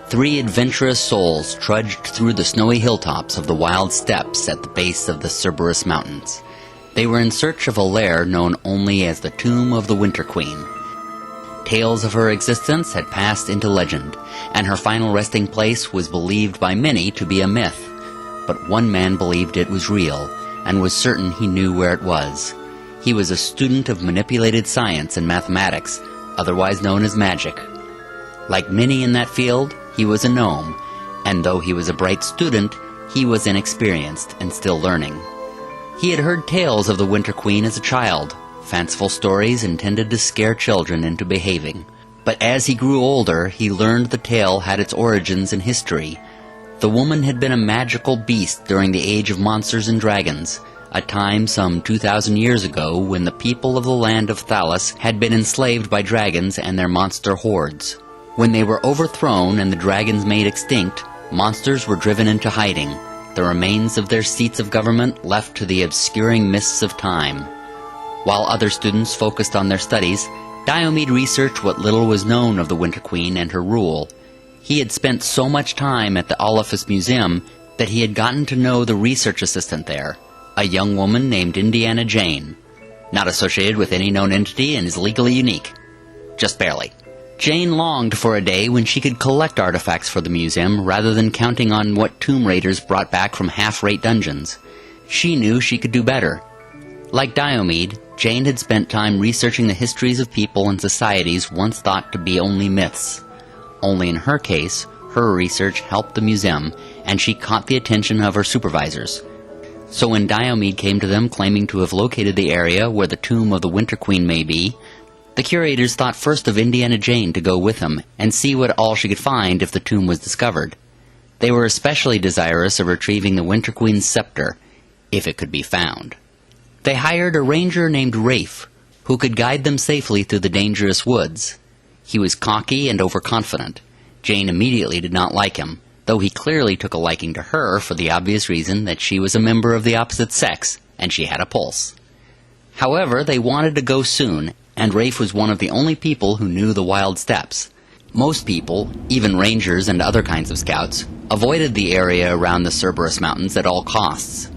3 adventurous souls trudged through the snowy hilltops of the wild steppes at the base of the Cerburus Mountains. They were in search of a lair known only as the Tomb of the Winter Queen. Tales of her existence had passed into legend, and her final resting place was believed by many to be a myth. But one man believed it was real, and was certain he knew where it was. He was a student of manipulated science and mathematics, otherwise known as magic. Like many in that field, he was a gnome, and though he was a bright student, he was inexperienced and still learning. He had heard tales of the Winter Queen as a child, fanciful stories intended to scare children into behaving. But as he grew older, he learned the tale had its origins in history. The woman had been a magical beast during the age of monsters and dragons, a time some 2,000 years ago when the people of the land of Thalos had been enslaved by dragons and their monster hordes. When they were overthrown and the dragons made extinct, monsters were driven into hiding, the remains of their seats of government left to the obscuring mists of time. While other students focused on their studies, Diomed researched what little was known of the Winter Queen and her rule. He had spent so much time at the Oliphas Museum that he had gotten to know the research assistant there, a young woman named Indiana Jane. Not associated with any known entity and is legally unique. Just barely. Jane longed for a day when she could collect artifacts for the museum rather than counting on what tomb raiders brought back from half-rate dungeons. She knew she could do better. Like Diomed, Jane had spent time researching the histories of people and societies once thought to be only myths. Only in her case, her research helped the museum, and she caught the attention of her supervisors. So when Diomed came to them claiming to have located the area where the tomb of the Winter Queen may be, the curators thought first of Indiana Jane to go with him and see what all she could find if the tomb was discovered. They were especially desirous of retrieving the Winter Queen's scepter, if it could be found. They hired a ranger named Rafe, who could guide them safely through the dangerous woods. He was cocky and overconfident. Jane immediately did not like him, though he clearly took a liking to her for the obvious reason that she was a member of the opposite sex, and she had a pulse. However, they wanted to go soon, and Rafe was one of the only people who knew the wild steppes. Most people, even rangers and other kinds of scouts, avoided the area around the Cerburus Mountains at all costs.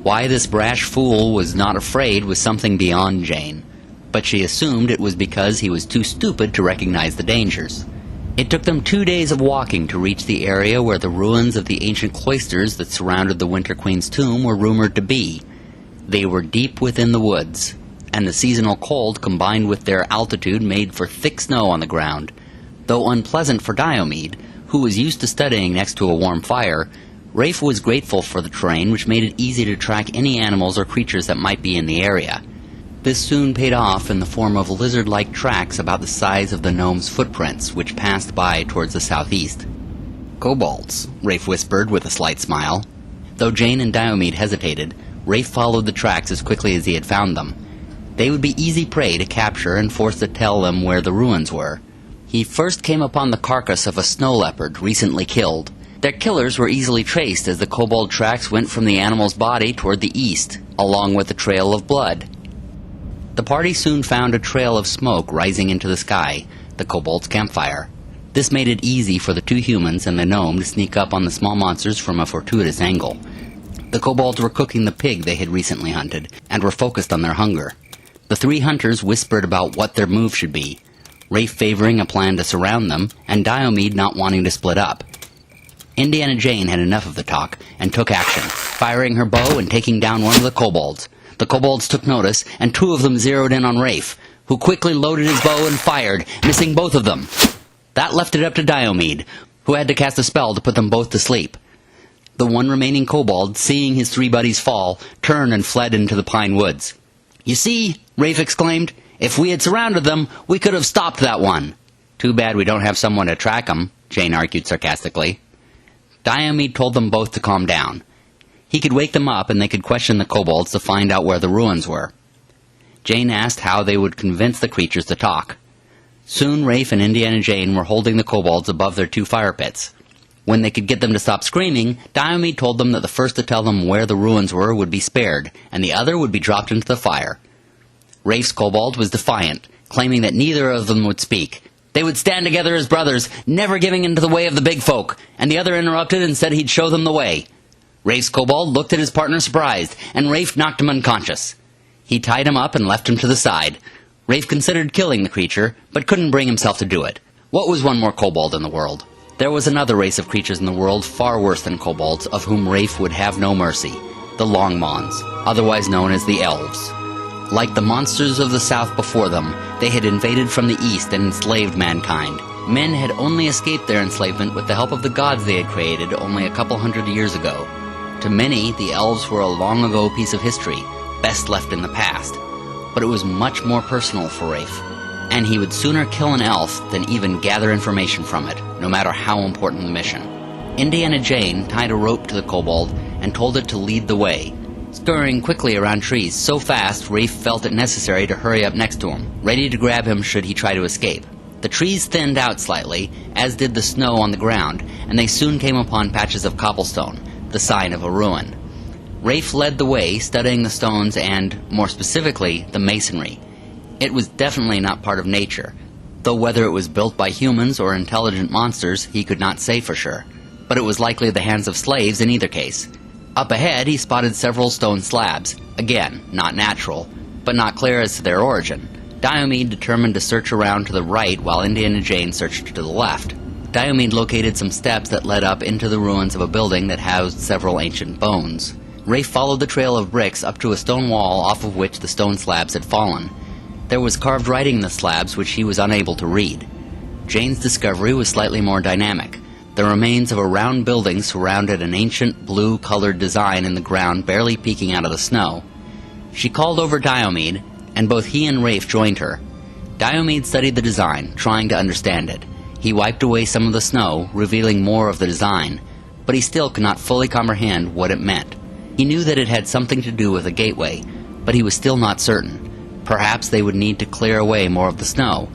Why this brash fool was not afraid was something beyond Jane, but she assumed it was because he was too stupid to recognize the dangers. It took them 2 days of walking to reach the area where the ruins of the ancient cloisters that surrounded the Winter Queen's tomb were rumored to be. They were deep within the woods, and the seasonal cold combined with their altitude made for thick snow on the ground. Though unpleasant for Diomed, who was used to studying next to a warm fire, Rafe was grateful for the terrain, which made it easy to track any animals or creatures that might be in the area. This soon paid off in the form of lizard-like tracks about the size of the gnome's footprints, which passed by towards the southeast. "Kobolds," Rafe whispered with a slight smile. Though Jane and Diomed hesitated, Rafe followed the tracks as quickly as he had found them. They would be easy prey to capture and forced to tell them where the ruins were. He first came upon the carcass of a snow leopard recently killed. Their killers were easily traced as the kobold tracks went from the animal's body toward the east, along with a trail of blood. The party soon found a trail of smoke rising into the sky, the kobold's campfire. This made it easy for the 2 humans and the gnome to sneak up on the small monsters from a fortuitous angle. The kobolds were cooking the pig they had recently hunted, and were focused on their hunger. The 3 hunters whispered about what their move should be, Rafe favoring a plan to surround them, and Diomed not wanting to split up. Indiana Jane had enough of the talk, and took action, firing her bow and taking down one of the kobolds. The kobolds took notice, and 2 of them zeroed in on Rafe, who quickly loaded his bow and fired, missing both of them. That left it up to Diomed, who had to cast a spell to put them both to sleep. The one remaining kobold, seeing his 3 buddies fall, turned and fled into the pine woods. "You see," Rafe exclaimed, "if we had surrounded them, we could have stopped that one." "Too bad we don't have someone to track them," Jane argued sarcastically. Diomed told them both to calm down. He could wake them up and they could question the kobolds to find out where the ruins were. Jane asked how they would convince the creatures to talk. Soon Rafe and Indiana Jane were holding the kobolds above their 2 fire pits. When they could get them to stop screaming, Diomed told them that the first to tell them where the ruins were would be spared, and the other would be dropped into the fire. Rafe's kobold was defiant, claiming that neither of them would speak. They would stand together as brothers, never giving into the way of the big folk, and the other interrupted and said he'd show them the way. Rafe's kobold looked at his partner surprised, and Rafe knocked him unconscious. He tied him up and left him to the side. Rafe considered killing the creature, but couldn't bring himself to do it. What was one more kobold in the world? There was another race of creatures in the world far worse than kobolds, of whom Rafe would have no mercy. The Longmons, otherwise known as the Elves. Like the monsters of the south before them, they had invaded from the east and enslaved mankind. Men had only escaped their enslavement with the help of the gods they had created only a couple hundred years ago. To many, the elves were a long-ago piece of history, best left in the past. But it was much more personal for Rafe, and he would sooner kill an elf than even gather information from it, no matter how important the mission. Indiana Jane tied a rope to the kobold and told it to lead the way, scurrying quickly around trees so fast Rafe felt it necessary to hurry up next to him, ready to grab him should he try to escape. The trees thinned out slightly, as did the snow on the ground, and they soon came upon patches of cobblestone, the sign of a ruin. Rafe led the way, studying the stones and, more specifically, the masonry. It was definitely not part of nature, though whether it was built by humans or intelligent monsters he could not say for sure. But it was likely the hands of slaves in either case. Up ahead he spotted several stone slabs, again, not natural, but not clear as to their origin. Diomed determined to search around to the right while Indiana Jane searched to the left. Diomed located some steps that led up into the ruins of a building that housed several ancient bones. Rafe followed the trail of bricks up to a stone wall off of which the stone slabs had fallen. There was carved writing in the slabs which he was unable to read. Jane's discovery was slightly more dynamic. The remains of a round building surrounded an ancient blue-colored design in the ground barely peeking out of the snow. She called over Diomed, and both he and Rafe joined her. Diomed studied the design, trying to understand it. He wiped away some of the snow, revealing more of the design, but he still could not fully comprehend what it meant. He knew that it had something to do with a gateway, but he was still not certain. Perhaps they would need to clear away more of the snow.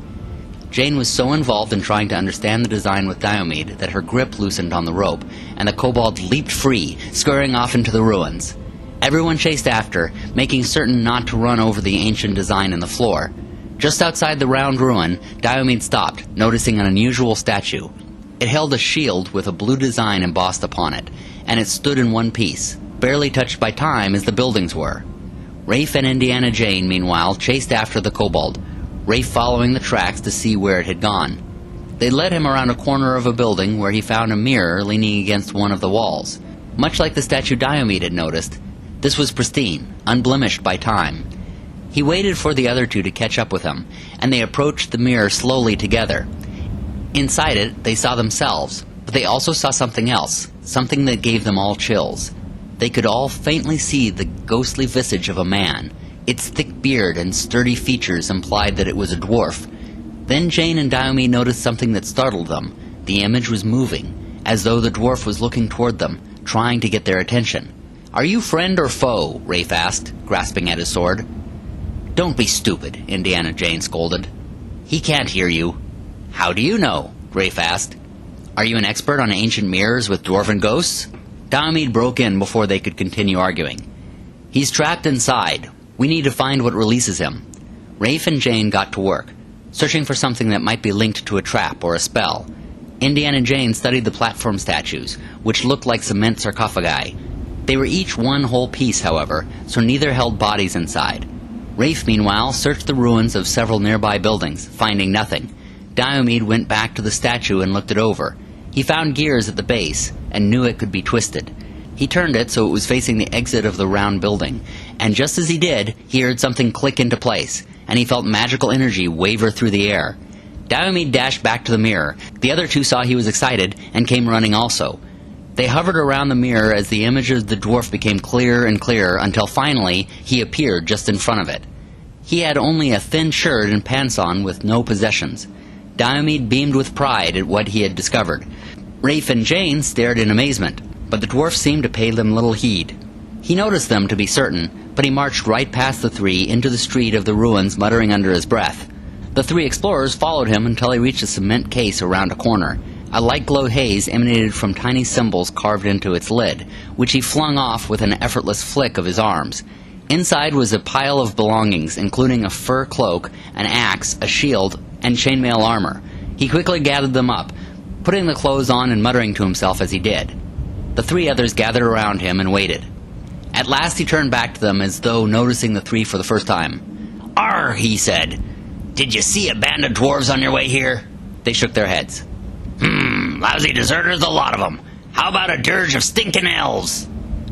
Jane was so involved in trying to understand the design with Diomed that her grip loosened on the rope, and the kobold leaped free, scurrying off into the ruins. Everyone chased after, making certain not to run over the ancient design in the floor. Just outside the round ruin, Diomed stopped, noticing an unusual statue. It held a shield with a blue design embossed upon it, and it stood in one piece, barely touched by time as the buildings were. Rafe and Indiana Jane, meanwhile, chased after the kobold, Rafe following the tracks to see where it had gone. They led him around a corner of a building where he found a mirror leaning against one of the walls. Much like the statue Diomed had noticed, this was pristine, unblemished by time. He waited for the other two to catch up with him, and they approached the mirror slowly together. Inside it, they saw themselves, but they also saw something else, something that gave them all chills. They could all faintly see the ghostly visage of a man. Its thick beard and sturdy features implied that it was a dwarf. Then Jane and Diomed noticed something that startled them. The image was moving, as though the dwarf was looking toward them, trying to get their attention. "Are you friend or foe?" Rafe asked, grasping at his sword. "Don't be stupid," Indiana Jane scolded. "He can't hear you." "How do you know?" Rafe asked. "Are you an expert on ancient mirrors with dwarven ghosts?" Diomed broke in before they could continue arguing. "He's trapped inside. We need to find what releases him." Rafe and Jane got to work, searching for something that might be linked to a trap or a spell. Indiana Jane studied the platform statues, which looked like cement sarcophagi. They were each one whole piece, however, so neither held bodies inside. Rafe, meanwhile, searched the ruins of several nearby buildings, finding nothing. Diomed went back to the statue and looked it over. He found gears at the base, and knew it could be twisted. He turned it so it was facing the exit of the round building, and just as he did, he heard something click into place, and he felt magical energy waver through the air. Diomed dashed back to the mirror. The other two saw he was excited, and came running also. They hovered around the mirror as the image of the dwarf became clearer and clearer, until finally he appeared just in front of it. He had only a thin shirt and pants on with no possessions. Diomed beamed with pride at what he had discovered. Rafe and Jane stared in amazement, but the dwarf seemed to pay them little heed. He noticed them, to be certain, but he marched right past the three into the street of the ruins, muttering under his breath. The three explorers followed him until he reached a cement case around a corner. A light-glow haze emanated from tiny symbols carved into its lid, which he flung off with an effortless flick of his arms. Inside was a pile of belongings, including a fur cloak, an axe, a shield, and chainmail armor. He quickly gathered them up, putting the clothes on and muttering to himself as he did. The three others gathered around him and waited. At last he turned back to them as though noticing the three for the first time. "Arr," he said. "Did you see a band of dwarves on your way here?" They shook their heads. Lousy deserters, a lot of them. How about a dirge of stinking elves?"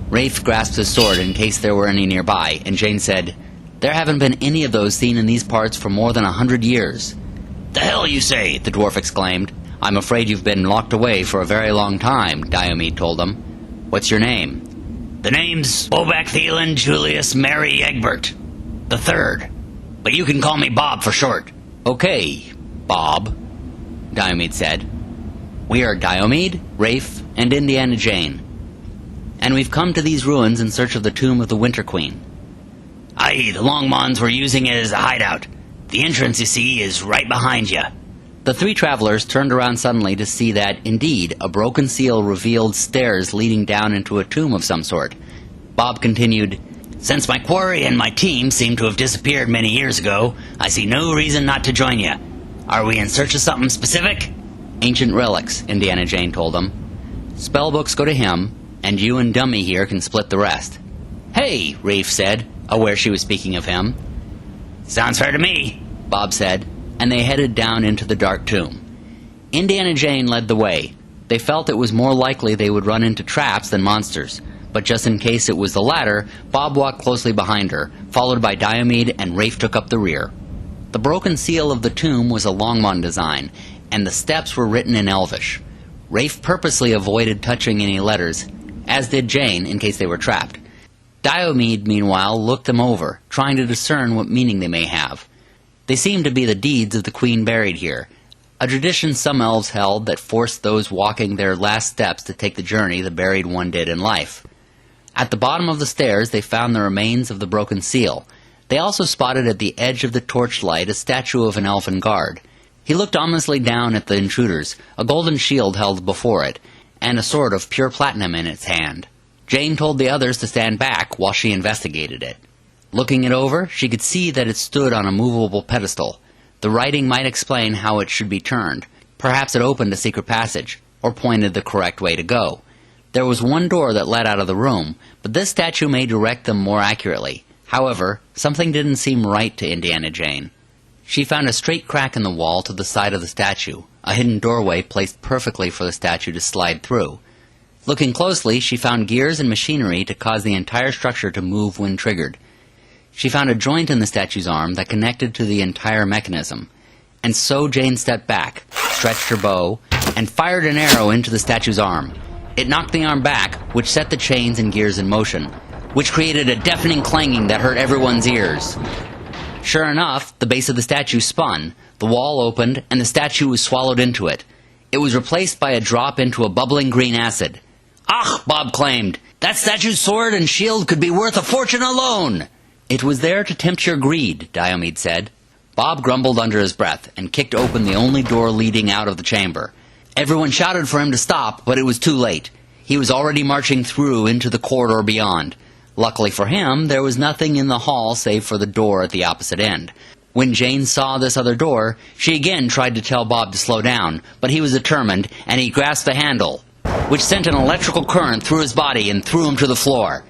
Rafe grasped his sword in case there were any nearby, and Jane said, "There haven't been any of those seen in these parts for more than 100 years. "The hell you say?" the dwarf exclaimed. "I'm afraid you've been locked away for a very long time," Diomed told him. "What's your name?" "The name's Bobak Thielen Julius Mary Egbert, the third. But you can call me Bob for short." "Okay, Bob," Diomed said. "We are Diomed, Rafe, and Indiana Jane. And we've come to these ruins in search of the tomb of the Winter Queen." "Aye, the Longmons were using it as a hideout. The entrance, you see, is right behind you." The three travelers turned around suddenly to see that, indeed, a broken seal revealed stairs leading down into a tomb of some sort. Bob continued, "Since my quarry and my team seem to have disappeared many years ago, I see no reason not to join you. Are we in search of something specific?" "Ancient relics," Indiana Jane told him. "Spellbooks go to him, and you and Dummy here can split the rest." "Hey," Rafe said, aware she was speaking of him. "Sounds fair to me," Bob said, and they headed down into the dark tomb. Indiana Jane led the way. They felt it was more likely they would run into traps than monsters, but just in case it was the latter, Bob walked closely behind her, followed by Diomed, and Rafe took up the rear. The broken seal of the tomb was a Longmon design, and the steps were written in Elvish. Rafe purposely avoided touching any letters, as did Jane, in case they were trapped. Diomed, meanwhile, looked them over, trying to discern what meaning they may have. They seemed to be the deeds of the queen buried here, a tradition some elves held that forced those walking their last steps to take the journey the buried one did in life. At the bottom of the stairs they found the remains of the broken seal. They also spotted at the edge of the torchlight a statue of an elfin guard. He looked ominously down at the intruders, a golden shield held before it, and a sword of pure platinum in its hand. Jane told the others to stand back while she investigated it. Looking it over, she could see that it stood on a movable pedestal. The writing might explain how it should be turned. Perhaps it opened a secret passage, or pointed the correct way to go. There was one door that led out of the room, but this statue may direct them more accurately. However, something didn't seem right to Indiana Jane. She found a straight crack in the wall to the side of the statue, a hidden doorway placed perfectly for the statue to slide through. Looking closely, she found gears and machinery to cause the entire structure to move when triggered. She found a joint in the statue's arm that connected to the entire mechanism. And so Jane stepped back, stretched her bow, and fired an arrow into the statue's arm. It knocked the arm back, which set the chains and gears in motion, which created a deafening clanging that hurt everyone's ears. Sure enough, the base of the statue spun, the wall opened, and the statue was swallowed into it. It was replaced by a drop into a bubbling green acid. "Ach," Bob claimed, "that statue's sword and shield could be worth a fortune alone!" "It was there to tempt your greed," Diomed said. Bob grumbled under his breath and kicked open the only door leading out of the chamber. Everyone shouted for him to stop, but it was too late. He was already marching through into the corridor beyond. Luckily for him, there was nothing in the hall save for the door at the opposite end. When Jane saw this other door, she again tried to tell Bob to slow down, but he was determined, and he grasped the handle, which sent an electrical current through his body and threw him to the floor.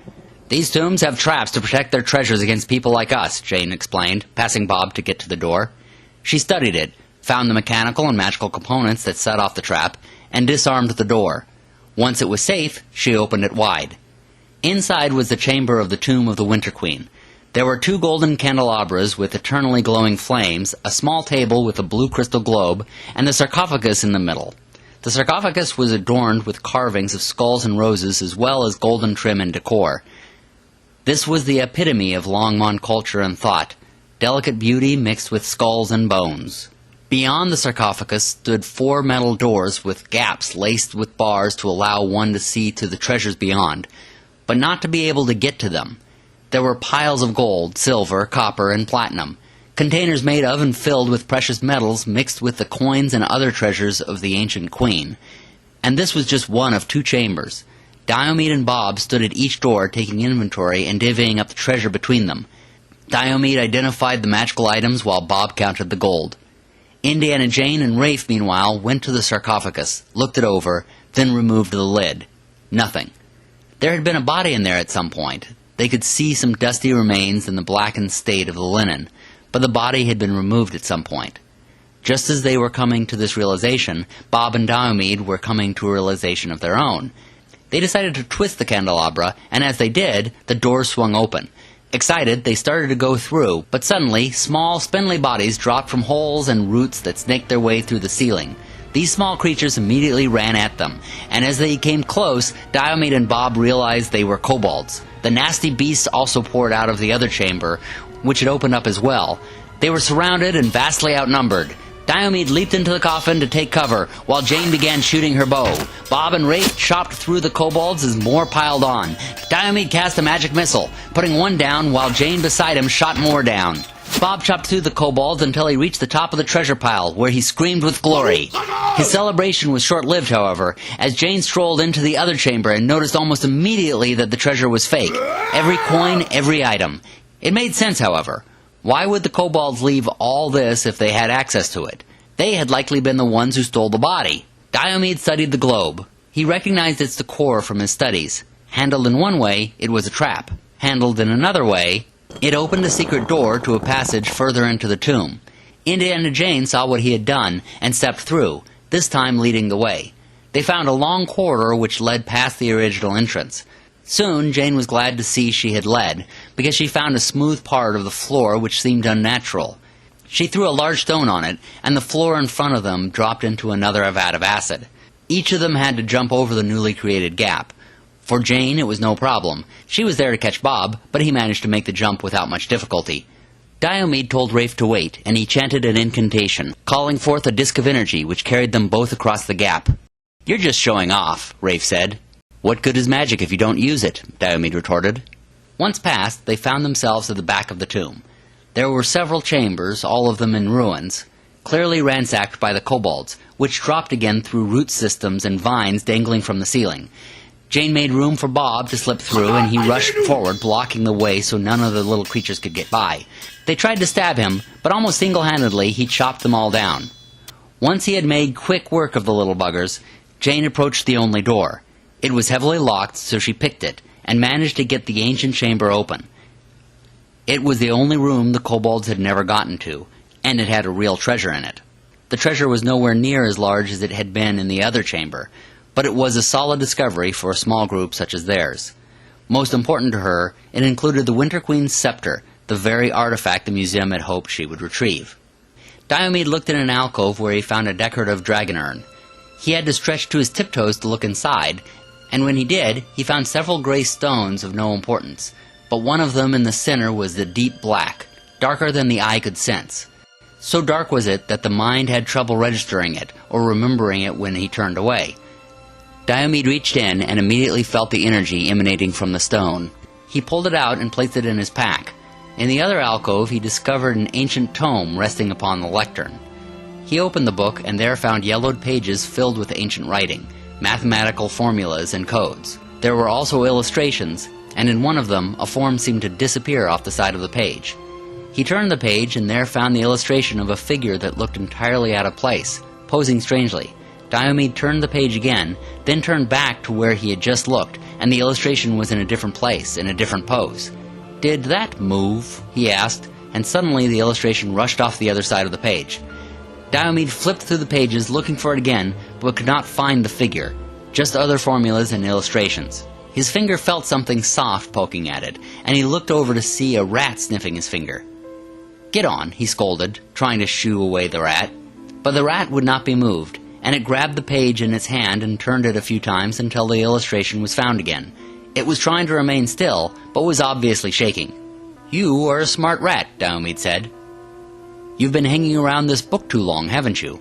"These tombs have traps to protect their treasures against people like us," Jane explained, passing Bob to get to the door. She studied it, found the mechanical and magical components that set off the trap, and disarmed the door. Once it was safe, she opened it wide. Inside was the chamber of the tomb of the Winter Queen. There were 2 golden candelabras with eternally glowing flames, a small table with a blue crystal globe, and the sarcophagus in the middle. The sarcophagus was adorned with carvings of skulls and roses as well as golden trim and decor. This was the epitome of Longmon culture and thought, delicate beauty mixed with skulls and bones. Beyond the sarcophagus stood 4 metal doors with gaps laced with bars to allow one to see to the treasures beyond, but not to be able to get to them. There were piles of gold, silver, copper, and platinum, containers made of and filled with precious metals mixed with the coins and other treasures of the ancient queen. And this was just one of 2 chambers. Diomed and Bob stood at each door taking inventory and divvying up the treasure between them. Diomed identified the magical items while Bob counted the gold. Indiana Jane and Rafe, meanwhile, went to the sarcophagus, looked it over, then removed the lid. Nothing. There had been a body in there at some point. They could see some dusty remains in the blackened state of the linen, but the body had been removed at some point. Just as they were coming to this realization, Bob and Diomed were coming to a realization of their own. They decided to twist the candelabra, and as they did, the door swung open. Excited, they started to go through, but suddenly, small, spindly bodies dropped from holes and roots that snaked their way through the ceiling. These small creatures immediately ran at them, and as they came close, Diomed and Bob realized they were kobolds. The nasty beasts also poured out of the other chamber, which had opened up as well. They were surrounded and vastly outnumbered. Diomed leaped into the coffin to take cover, while Jane began shooting her bow. Bob and Rafe chopped through the kobolds as more piled on. Diomed cast a magic missile, putting one down while Jane beside him shot more down. Bob chopped through the kobolds until he reached the top of the treasure pile, where he screamed with glory. His celebration was short-lived, however, as Jane strolled into the other chamber and noticed almost immediately that the treasure was fake. Every coin, every item. It made sense, however. Why would the kobolds leave all this if they had access to it? They had likely been the ones who stole the body. Diomed studied the globe. He recognized its decor from his studies. Handled in one way, it was a trap. Handled in another way, it opened a secret door to a passage further into the tomb. Indiana Jane saw what he had done and stepped through, this time leading the way. They found a long corridor which led past the original entrance. Soon, Jane was glad to see she had led, because she found a smooth part of the floor which seemed unnatural. She threw a large stone on it, and the floor in front of them dropped into another vat of acid. Each of them had to jump over the newly created gap. For Jane, it was no problem. She was there to catch Bob, but he managed to make the jump without much difficulty. Diomed told Rafe to wait, and he chanted an incantation, calling forth a disk of energy which carried them both across the gap. "You're just showing off," Rafe said. "What good is magic if you don't use it?" Diomed retorted. Once past, they found themselves at the back of the tomb. There were several chambers, all of them in ruins, clearly ransacked by the kobolds, which dropped again through root systems and vines dangling from the ceiling. Jane made room for Bob to slip through, and he rushed forward, blocking the way so none of the little creatures could get by. They tried to stab him, but almost single-handedly he chopped them all down. Once he had made quick work of the little buggers, Jane approached the only door. It was heavily locked, so she picked it, and managed to get the ancient chamber open. It was the only room the kobolds had never gotten to, and it had a real treasure in it. The treasure was nowhere near as large as it had been in the other chamber, but it was a solid discovery for a small group such as theirs. Most important to her, it included the Winter Queen's scepter, the very artifact the museum had hoped she would retrieve. Diomed looked in an alcove where he found a decorative dragon urn. He had to stretch to his tiptoes to look inside, and when he did, he found several gray stones of no importance, but one of them in the center was the deep black, darker than the eye could sense. So dark was it that the mind had trouble registering it or remembering it when he turned away. Diomed reached in and immediately felt the energy emanating from the stone. He pulled it out and placed it in his pack. In the other alcove, he discovered an ancient tome resting upon the lectern. He opened the book and there found yellowed pages filled with ancient writing, mathematical formulas and codes. There were also illustrations, and in one of them, a form seemed to disappear off the side of the page. He turned the page and there found the illustration of a figure that looked entirely out of place, posing strangely. Diomed turned the page again, then turned back to where he had just looked, and the illustration was in a different place, in a different pose. "Did that move?" he asked, and suddenly the illustration rushed off the other side of the page. Diomed flipped through the pages looking for it again, but could not find the figure, just other formulas and illustrations. His finger felt something soft poking at it, and he looked over to see a rat sniffing his finger. "Get on," he scolded, trying to shoo away the rat. But the rat would not be moved, and it grabbed the page in its hand and turned it a few times until the illustration was found again. It was trying to remain still, but was obviously shaking. "You are a smart rat," Diomed said. "You've been hanging around this book too long, haven't you?"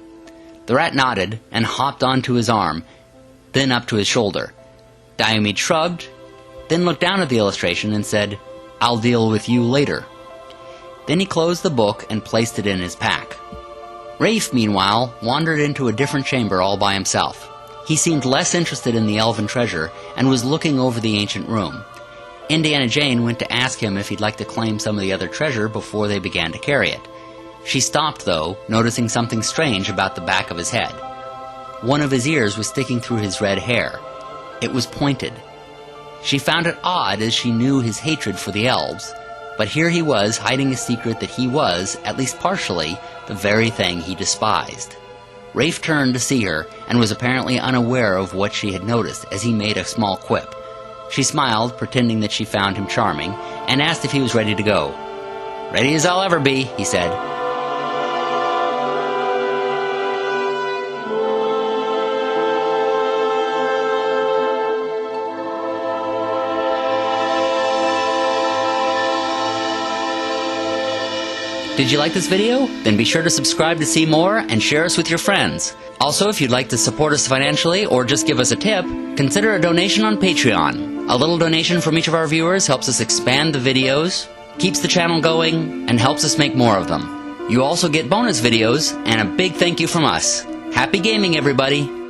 The rat nodded and hopped onto his arm, then up to his shoulder. Diomed shrugged, then looked down at the illustration and said, "I'll deal with you later." Then he closed the book and placed it in his pack. Rafe, meanwhile, wandered into a different chamber all by himself. He seemed less interested in the elven treasure and was looking over the ancient room. Indiana Jane went to ask him if he'd like to claim some of the other treasure before they began to carry it. She stopped, though, noticing something strange about the back of his head. One of his ears was sticking through his red hair. It was pointed. She found it odd, as she knew his hatred for the elves, but here he was hiding a secret that he was, at least partially, the very thing he despised. Rafe turned to see her, and was apparently unaware of what she had noticed, as he made a small quip. She smiled, pretending that she found him charming, and asked if he was ready to go. "Ready as I'll ever be," he said. Did you like this video? Then be sure to subscribe to see more and share us with your friends. Also, if you'd like to support us financially or just give us a tip, consider a donation on Patreon. A little donation from each of our viewers helps us expand the videos, keeps the channel going, and helps us make more of them. You also get bonus videos and a big thank you from us. Happy gaming, everybody!